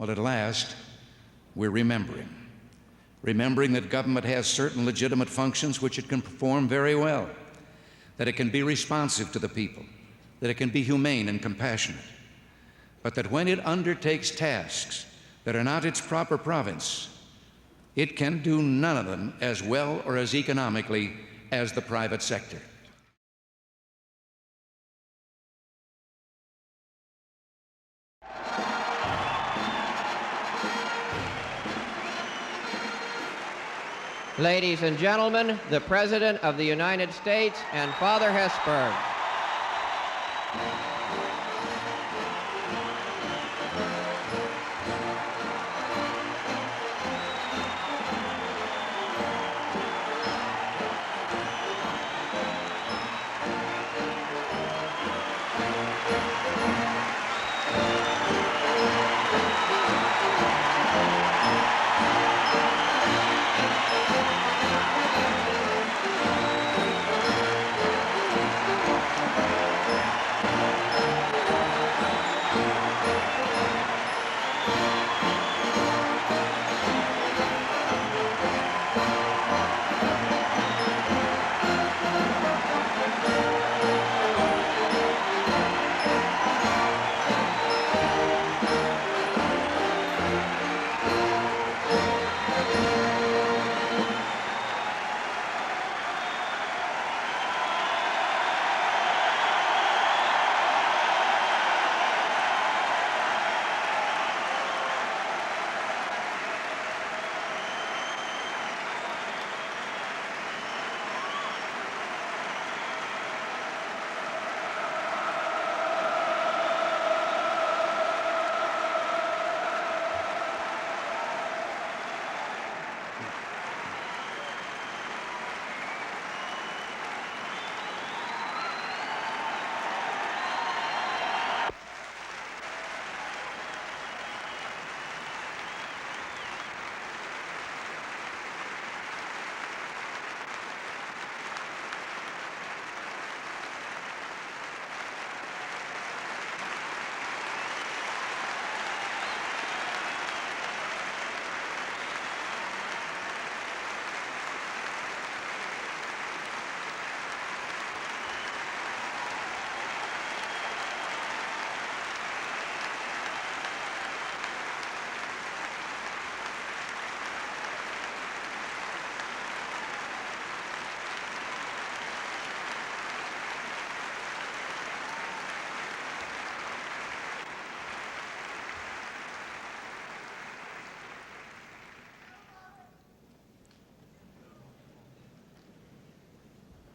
Well, at last, we're remembering that government has certain legitimate functions which it can perform very well, that it can be responsive to the people, that it can be humane and compassionate, but that when it undertakes tasks that are not its proper province, it can do none of them as well or as economically as the private sector. Ladies and gentlemen, the President of the United States and Father Hesburgh.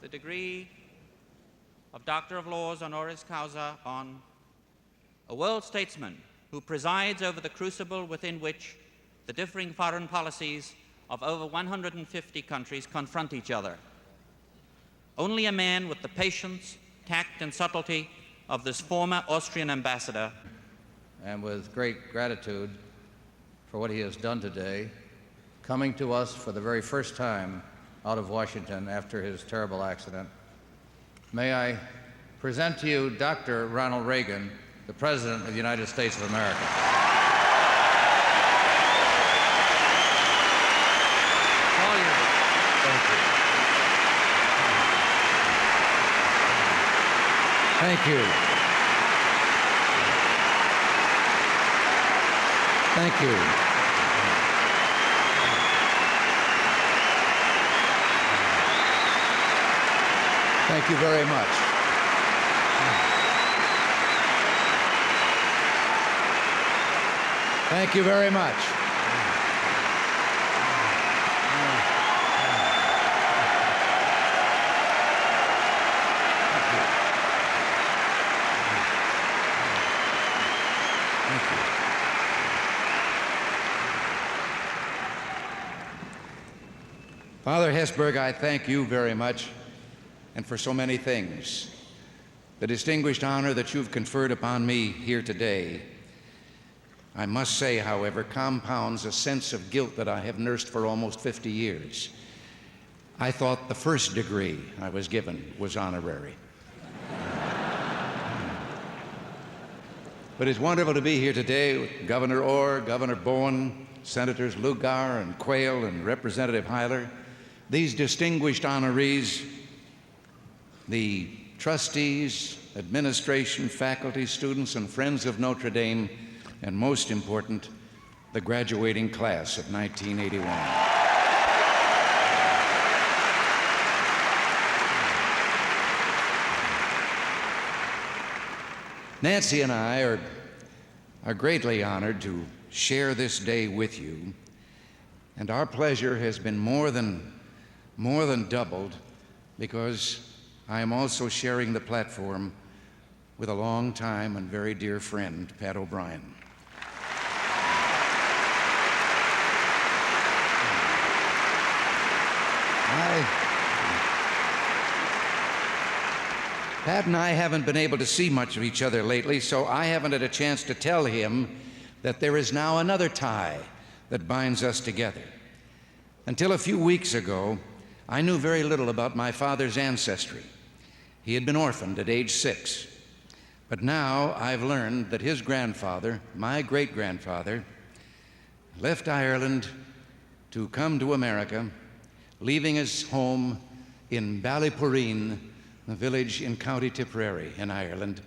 The degree of Doctor of Laws honoris causa on a world statesman who presides over the crucible within which the differing foreign policies of over 150 countries confront each other. Only a man with the patience, tact, and subtlety of this former Austrian ambassador. And with great gratitude for what he has done today, coming to us for the very first time out of Washington after his terrible accident, may I present to you Dr. Ronald Reagan, the President of the United States of America. Thank you. Thank you. Thank you very much. Thank you very much. Father Hesburgh, I thank you very much, and for so many things. The distinguished honor that you've conferred upon me here today, I must say, however, compounds a sense of guilt that I have nursed for almost 50 years. I thought the first degree I was given was honorary. But it's wonderful to be here today with Governor Orr, Governor Bowen, Senators Lugar and Quayle and Representative Hyler, these distinguished honorees, the trustees, administration, faculty, students, and friends of Notre Dame, and most important, the graduating class of 1981. Nancy and I are greatly honored to share this day with you, and our pleasure has been more than doubled because I am also sharing the platform with a long-time and very dear friend, Pat O'Brien. Pat and I haven't been able to see much of each other lately, so I haven't had a chance to tell him that there is now another tie that binds us together. Until a few weeks ago, I knew very little about my father's ancestry. He had been orphaned at age 6. But now I've learned that his grandfather, my great-grandfather, left Ireland to come to America, leaving his home in Ballyporeen, a village in County Tipperary in Ireland,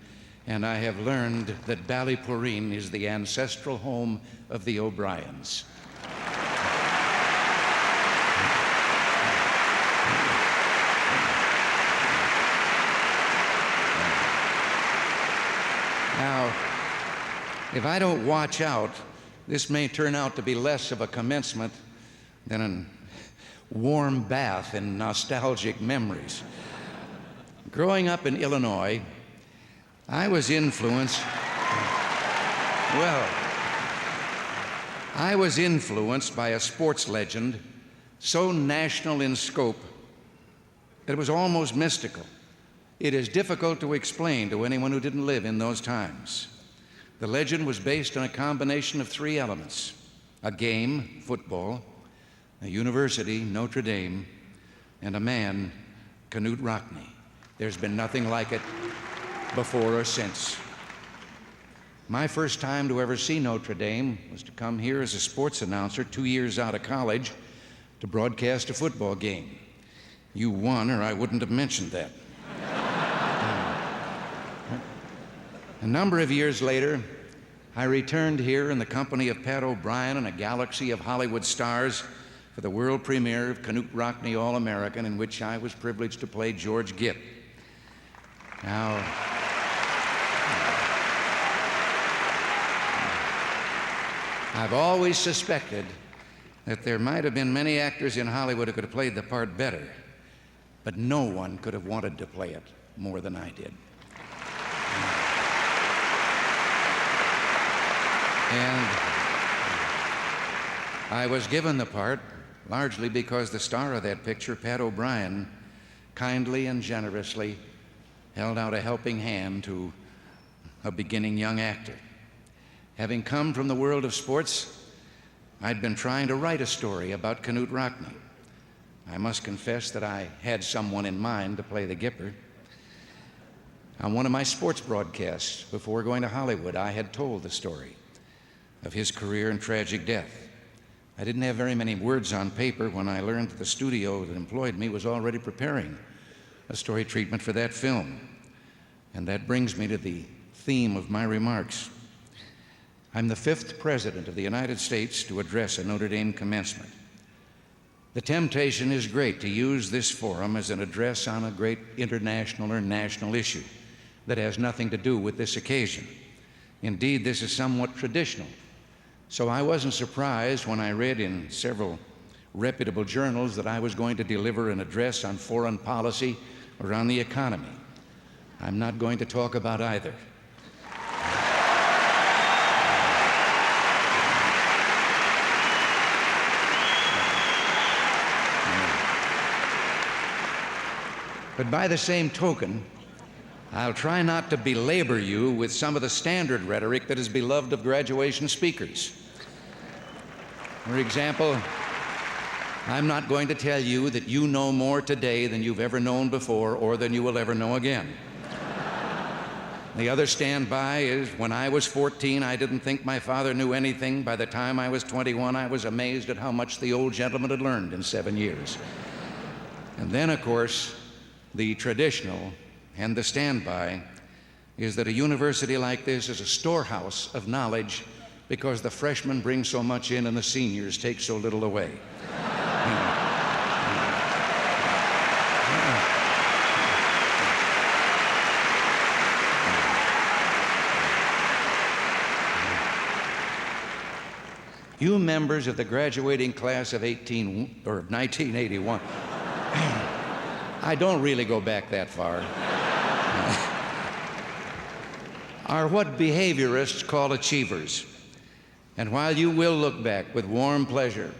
and I have learned that Ballyporeen is the ancestral home of the O'Briens. Now, if I don't watch out, this may turn out to be less of a commencement than a warm bath in nostalgic memories. Growing up in Illinois, I was influenced by a sports legend so national in scope that it was almost mystical. It is difficult to explain to anyone who didn't live in those times. The legend was based on a combination of 3 elements: a game, football, a university, Notre Dame, and a man, Knute Rockne. There's been nothing like it before or since. My first time to ever see Notre Dame was to come here as a sports announcer 2 years out of college to broadcast a football game. You won, or I wouldn't have mentioned that. A number of years later, I returned here in the company of Pat O'Brien and a galaxy of Hollywood stars for the world premiere of Knute Rockne All-American, in which I was privileged to play George Gipp. Now, I've always suspected that there might have been many actors in Hollywood who could have played the part better, but no one could have wanted to play it more than I did. And I was given the part largely because the star of that picture, Pat O'Brien, kindly and generously held out a helping hand to a beginning young actor. Having come from the world of sports, I'd been trying to write a story about Knute Rockne. I must confess that I had someone in mind to play the Gipper. On one of my sports broadcasts before going to Hollywood, I had told the story of his career and tragic death. I didn't have very many words on paper when I learned that the studio that employed me was already preparing a story treatment for that film. And that brings me to the theme of my remarks. I'm the 5th president of the United States to address a Notre Dame commencement. The temptation is great to use this forum as an address on a great international or national issue that has nothing to do with this occasion. Indeed, this is somewhat traditional. So I wasn't surprised when I read in several reputable journals that I was going to deliver an address on foreign policy or on the economy. I'm not going to talk about either. But by the same token, I'll try not to belabor you with some of the standard rhetoric that is beloved of graduation speakers. For example, I'm not going to tell you that you know more today than you've ever known before or than you will ever know again. The other standby is when I was 14, I didn't think my father knew anything. By the time I was 21, I was amazed at how much the old gentleman had learned in 7 years. And then, of course, the traditional and the standby is that a university like this is a storehouse of knowledge because the freshmen bring so much in and the seniors take so little away. You members of the graduating class of 1981, I don't really go back that far, are what behaviorists call achievers. And while you will look back with warm pleasure,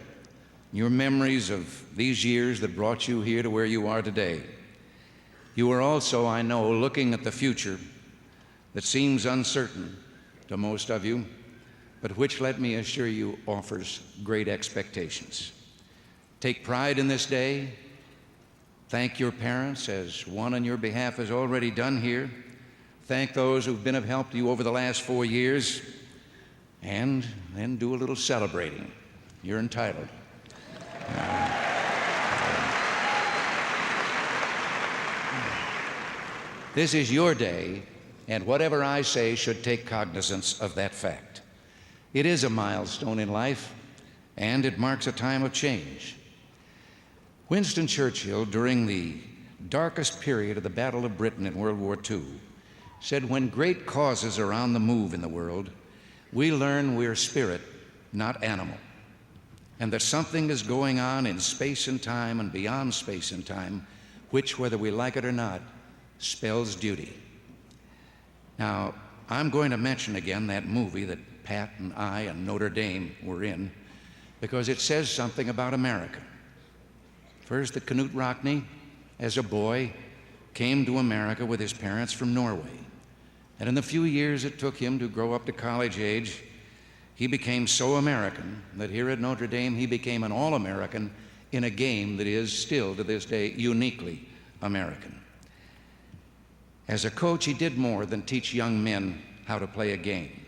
your memories of these years that brought you here to where you are today, you are also, I know, looking at the future that seems uncertain to most of you, but which, let me assure you, offers great expectations. Take pride in this day. Thank your parents, as one on your behalf has already done here. Thank those who've been of help to you over the last 4 years. And then do a little celebrating. You're entitled. This is your day, and whatever I say should take cognizance of that fact. It is a milestone in life, and it marks a time of change. Winston Churchill, during the darkest period of the Battle of Britain in World War II, said, "When great causes are on the move in the world, we learn we're spirit, not animal, and that something is going on in space and time and beyond space and time, which, whether we like it or not, spells duty." Now, I'm going to mention again that movie that Pat and I and Notre Dame were in, because it says something about America. First, that Knute Rockne, as a boy, came to America with his parents from Norway. And in the few years it took him to grow up to college age, he became so American that here at Notre Dame he became an All-American in a game that is still to this day uniquely American. As a coach, he did more than teach young men how to play a game.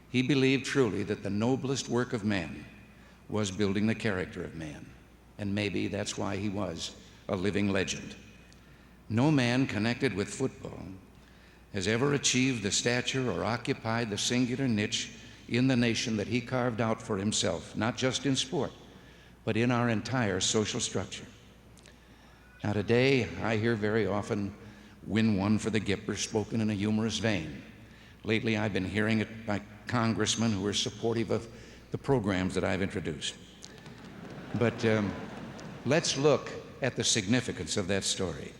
He believed truly that the noblest work of man was building the character of man, and maybe that's why he was a living legend. No man connected with football has ever achieved the stature or occupied the singular niche in the nation that he carved out for himself, not just in sport, but in our entire social structure. Now today, I hear very often, "Win one for the Gipper," spoken in a humorous vein. Lately, I've been hearing it by congressmen who are supportive of the programs that I've introduced. But let's look at the significance of that story.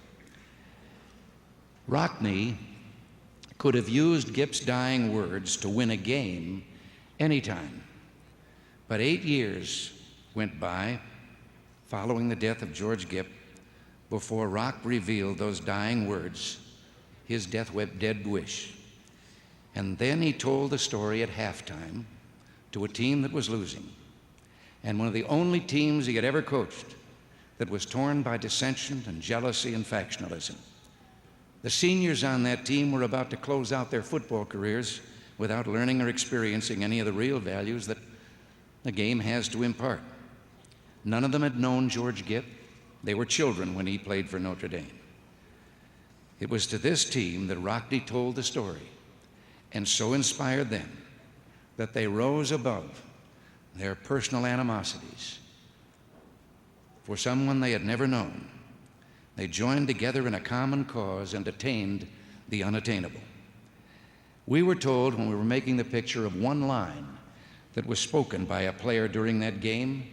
Rockne could have used Gip's dying words to win a game anytime. But 8 years went by following the death of George Gipp before Rock revealed those dying words, his dead wish. And then he told the story at halftime to a team that was losing, and one of the only teams he had ever coached that was torn by dissension and jealousy and factionalism. The seniors on that team were about to close out their football careers without learning or experiencing any of the real values that the game has to impart. None of them had known George Gipp. They were children when he played for Notre Dame. It was to this team that Rockne told the story, and so inspired them that they rose above their personal animosities for someone they had never known. They joined together in a common cause and attained the unattainable. We were told when we were making the picture of one line that was spoken by a player during that game,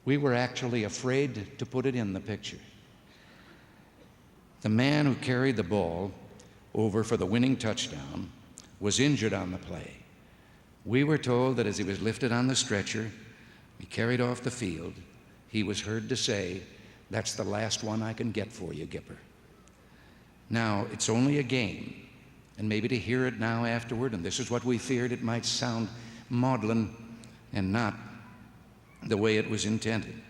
we were actually afraid to put it in the picture. The man who carried the ball over for the winning touchdown was injured on the play. We were told that as he was lifted on the stretcher, he carried off the field, he was heard to say, "That's the last one I can get for you, Gipper." Now, it's only a game, and maybe to hear it now afterward, and this is what we feared, it might sound maudlin and not the way it was intended.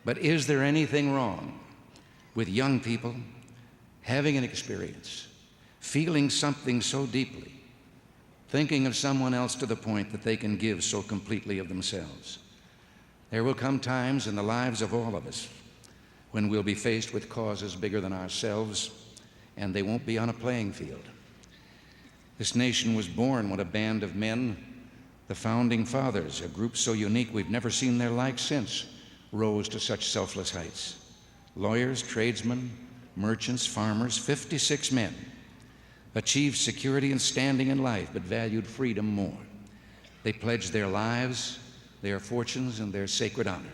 But is there anything wrong with young people having an experience, feeling something so deeply, thinking of someone else to the point that they can give so completely of themselves. There will come times in the lives of all of us when we'll be faced with causes bigger than ourselves, and they won't be on a playing field. This nation was born when a band of men, the Founding Fathers, a group so unique we've never seen their like since, rose to such selfless heights. Lawyers, tradesmen, merchants, farmers, 56 men achieved security and standing in life, but valued freedom more. They pledged their lives, their fortunes, and their sacred honor.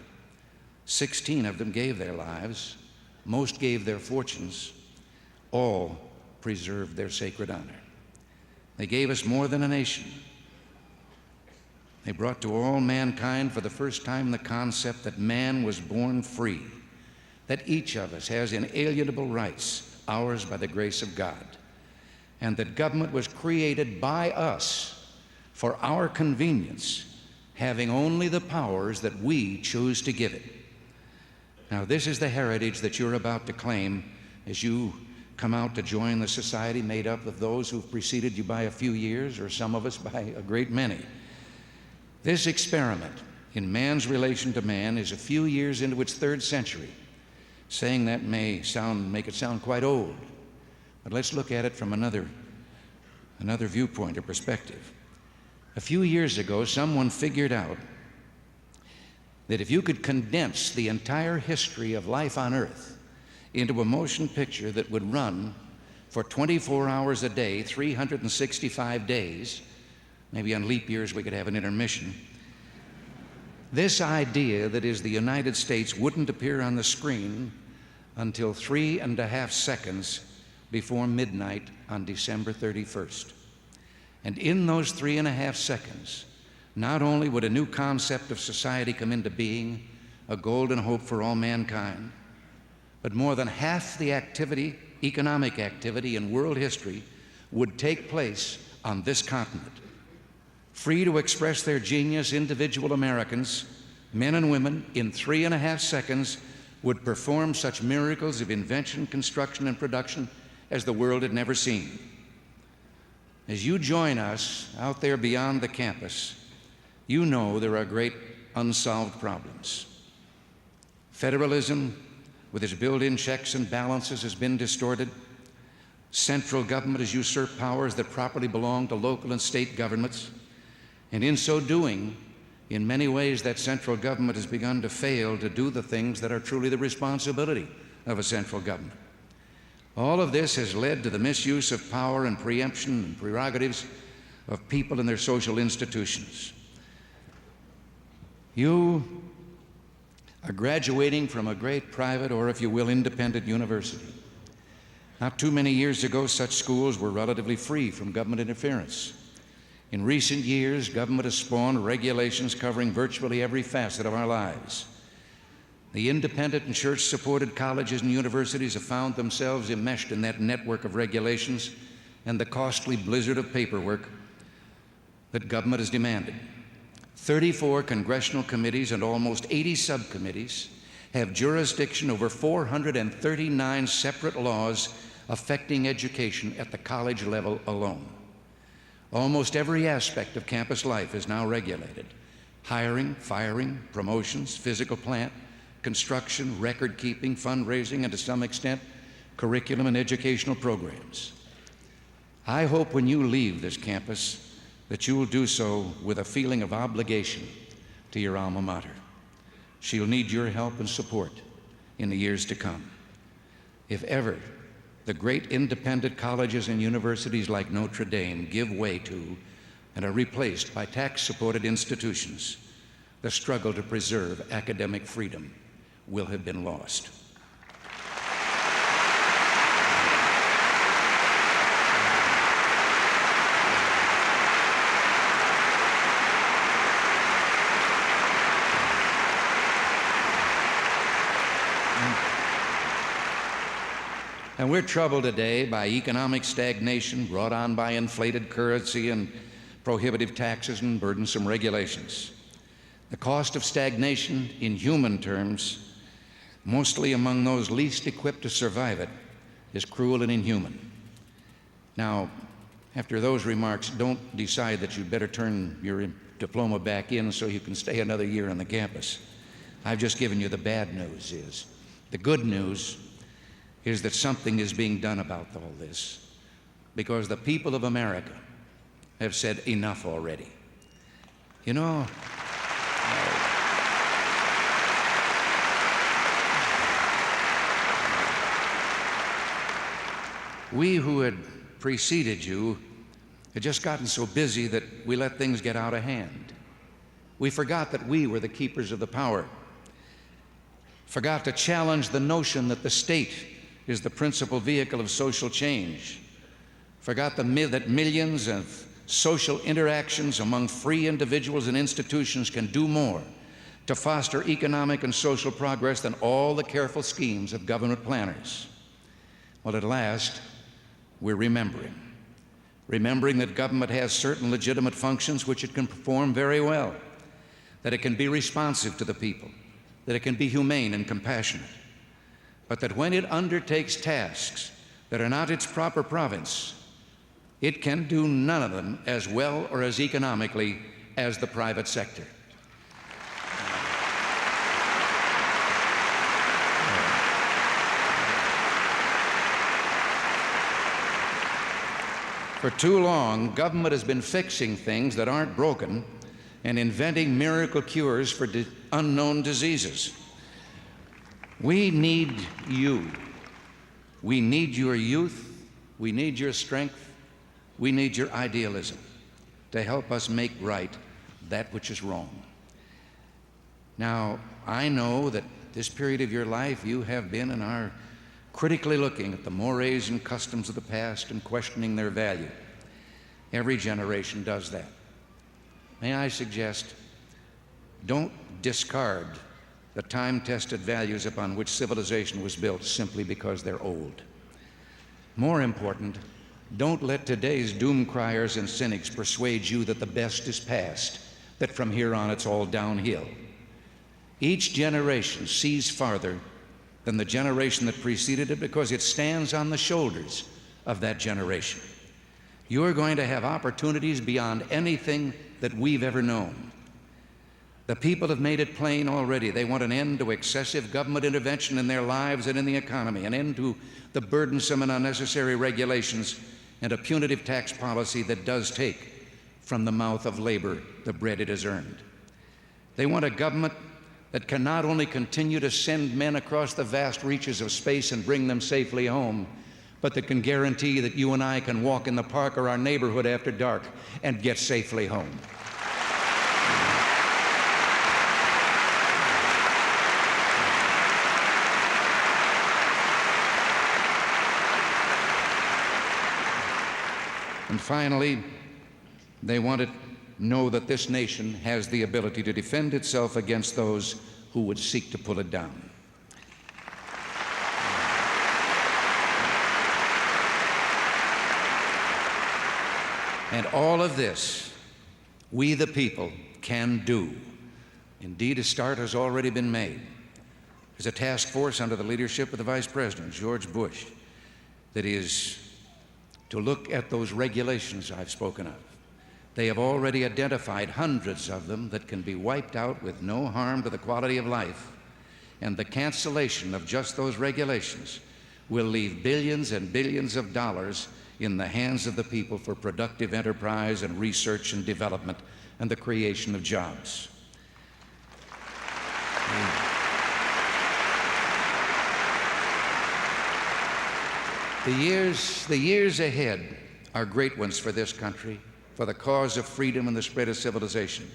16 of them gave their lives, most gave their fortunes, all preserved their sacred honor. They gave us more than a nation. They brought to all mankind for the first time the concept that man was born free, that each of us has inalienable rights, ours by the grace of God, and that government was created by us for our convenience, having only the powers that we choose to give it. Now, this is the heritage that you're about to claim as you come out to join the society made up of those who've preceded you by a few years, or some of us by a great many. This experiment in man's relation to man is a few years into its third century. Saying that may make it sound quite old, but let's look at it from another viewpoint or perspective. A few years ago, someone figured out that if you could condense the entire history of life on Earth into a motion picture that would run for 24 hours a day, 365 days, maybe on leap years we could have an intermission, this idea that is the United States wouldn't appear on the screen until 3.5 seconds before midnight on December 31st. And in those 3.5 seconds, not only would a new concept of society come into being, a golden hope for all mankind, but more than half the activity, economic activity in world history would take place on this continent. Free to express their genius, individual Americans, men and women, in 3.5 seconds would perform such miracles of invention, construction, and production as the world had never seen. As you join us out there beyond the campus, you know there are great unsolved problems. Federalism, with its built-in checks and balances, has been distorted. Central government has usurped powers that properly belong to local and state governments. And in so doing, in many ways, that central government has begun to fail to do the things that are truly the responsibility of a central government. All of this has led to the misuse of power and preemption and prerogatives of people and their social institutions. You are graduating from a great private, or if you will, independent university. Not too many years ago, such schools were relatively free from government interference. In recent years, government has spawned regulations covering virtually every facet of our lives. The independent and church-supported colleges and universities have found themselves enmeshed in that network of regulations and the costly blizzard of paperwork that government has demanded. 34 congressional committees and almost 80 subcommittees have jurisdiction over 439 separate laws affecting education at the college level alone. Almost every aspect of campus life is now regulated: hiring, firing, promotions, physical plant, construction, record keeping, fundraising, and to some extent, curriculum and educational programs. I hope when you leave this campus that you will do so with a feeling of obligation to your alma mater. She'll need your help and support in the years to come. If ever the great independent colleges and universities like Notre Dame give way to and are replaced by tax-supported institutions, the struggle to preserve academic freedom will have been lost. And we're troubled today by economic stagnation brought on by inflated currency and prohibitive taxes and burdensome regulations. The cost of stagnation in human terms, mostly among those least equipped to survive it, is cruel and inhuman. Now, after those remarks, don't decide that you'd better turn your diploma back in so you can stay another year on the campus. I've just given you the bad news. The good news is that something is being done about all this, because the people of America have said enough already. You know, we who had preceded you had just gotten so busy that we let things get out of hand. We forgot that we were the keepers of the power, forgot to challenge the notion that the state is the principal vehicle of social change, forgot that millions of social interactions among free individuals and institutions can do more to foster economic and social progress than all the careful schemes of government planners. Well, at last, we're remembering that government has certain legitimate functions which it can perform very well, that it can be responsive to the people, that it can be humane and compassionate, but that when it undertakes tasks that are not its proper province, it can do none of them as well or as economically as the private sector. For too long, government has been fixing things that aren't broken and inventing miracle cures for unknown diseases. We need you. We need your youth. We need your strength. We need your idealism to help us make right that which is wrong. Now, I know that this period of your life you have been and are critically looking at the mores and customs of the past and questioning their value. Every generation does that. May I suggest, don't discard the time-tested values upon which civilization was built simply because they're old. More important, don't let today's doom criers and cynics persuade you that the best is past, that from here on it's all downhill. Each generation sees farther than the generation that preceded it because it stands on the shoulders of that generation. You're going to have opportunities beyond anything that we've ever known. The people have made it plain already. They want an end to excessive government intervention in their lives and in the economy, an end to the burdensome and unnecessary regulations, and a punitive tax policy that does take from the mouth of labor the bread it has earned. They want a government that can not only continue to send men across the vast reaches of space and bring them safely home, but that can guarantee that you and I can walk in the park or our neighborhood after dark and get safely home. And finally, they want to know that this nation has the ability to defend itself against those who would seek to pull it down. And all of this, we the people can do. Indeed, a start has already been made. There's a task force under the leadership of the Vice President, George Bush, that is to look at those regulations I've spoken of. They have already identified hundreds of them that can be wiped out with no harm to the quality of life, and the cancellation of just those regulations will leave billions and billions of dollars in the hands of the people for productive enterprise and research and development and the creation of jobs. The years ahead are great ones for this country, for the cause of freedom and the spread of civilization.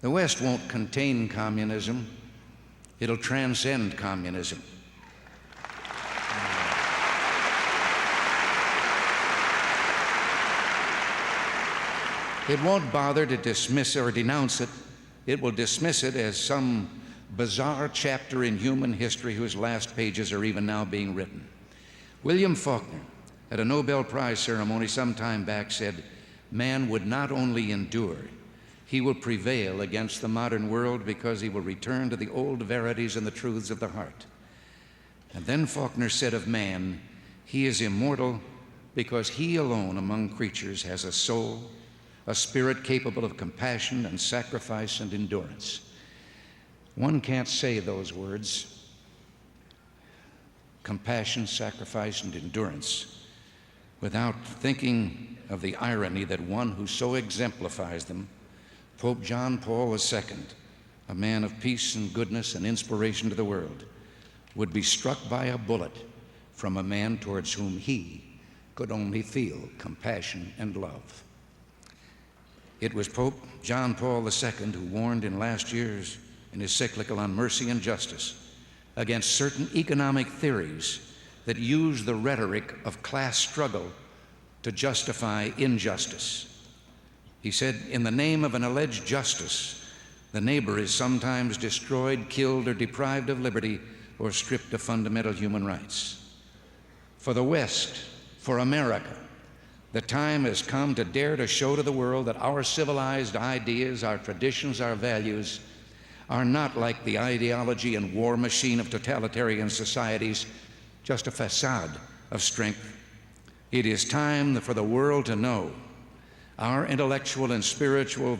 The West won't contain communism. It'll transcend communism. It won't bother to dismiss or denounce it. It will dismiss it as some bizarre chapter in human history whose last pages are even now being written. William Faulkner, at a Nobel Prize ceremony some time back, said, "Man would not only endure, he will prevail against the modern world because he will return to the old verities and the truths of the heart." And then Faulkner said of man, "He is immortal because he alone among creatures has a soul, a spirit capable of compassion and sacrifice and endurance. One can't say those words, compassion, sacrifice, and endurance, without thinking of the irony that one who so exemplifies them, Pope John Paul II, a man of peace and goodness and inspiration to the world, would be struck by a bullet from a man towards whom he could only feel compassion and love. It was Pope John Paul II who warned in last year's in his encyclical on mercy and justice against certain economic theories that use the rhetoric of class struggle to justify injustice. He said, in the name of an alleged justice, the neighbor is sometimes destroyed, killed, or deprived of liberty, or stripped of fundamental human rights. For the West, for America, the time has come to dare to show to the world that our civilized ideas, our traditions, our values are not like the ideology and war machine of totalitarian societies, just a facade of strength. It is time for the world to know our intellectual and spiritual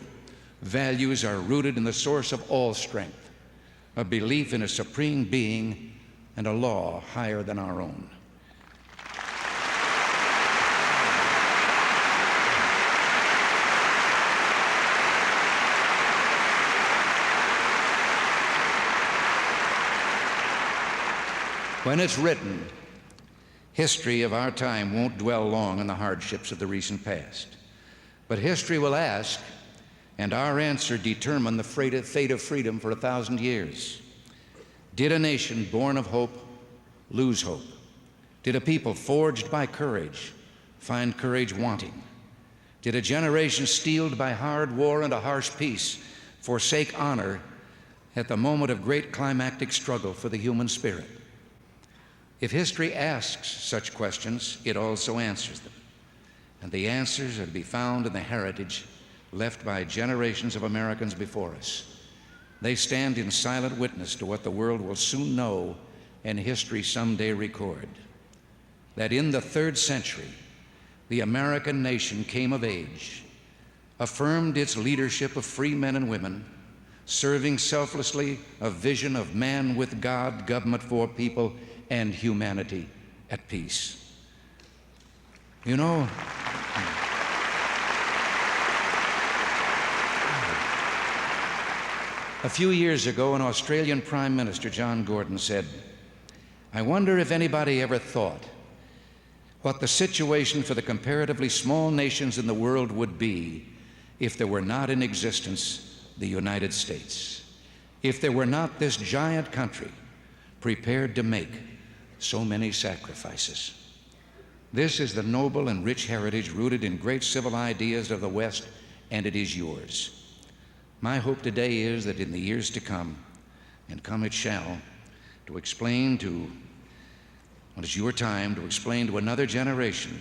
values are rooted in the source of all strength, a belief in a supreme being and a law higher than our own. When it's written, history of our time won't dwell long on the hardships of the recent past. But history will ask, and our answer determine the fate of freedom for 1,000 years. Did a nation born of hope lose hope? Did a people forged by courage find courage wanting? Did a generation steeled by hard war and a harsh peace forsake honor at the moment of great climactic struggle for the human spirit? If history asks such questions, it also answers them. And the answers are to be found in the heritage left by generations of Americans before us. They stand in silent witness to what the world will soon know and history someday record. That in the 3rd century, the American nation came of age, affirmed its leadership of free men and women, serving selflessly a vision of man with God, government for people, and humanity at peace. You know, a few years ago, an Australian Prime Minister, John Gordon, said, "I wonder if anybody ever thought what the situation for the comparatively small nations in the world would be if there were not in existence the United States, if there were not this giant country prepared to make so many sacrifices." This is the noble and rich heritage rooted in great civil ideas of the West, and it is yours. My hope today is that in the years to come, and come it shall, to explain to, when it's your time, to explain to another generation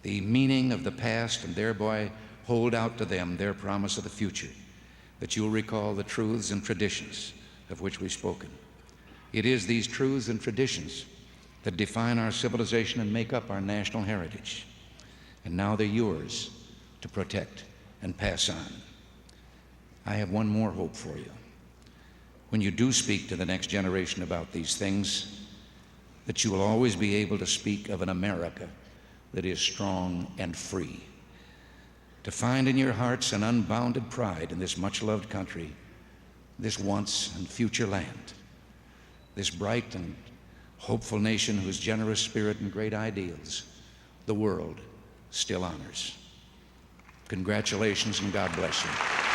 the meaning of the past and thereby hold out to them their promise of the future, that you'll recall the truths and traditions of which we've spoken. It is these truths and traditions that define our civilization and make up our national heritage. And now they're yours to protect and pass on. I have one more hope for you. When you do speak to the next generation about these things, that you will always be able to speak of an America that is strong and free, to find in your hearts an unbounded pride in this much-loved country, this once and future land, this bright and hopeful nation whose generous spirit and great ideals the world still honors. Congratulations and God bless you.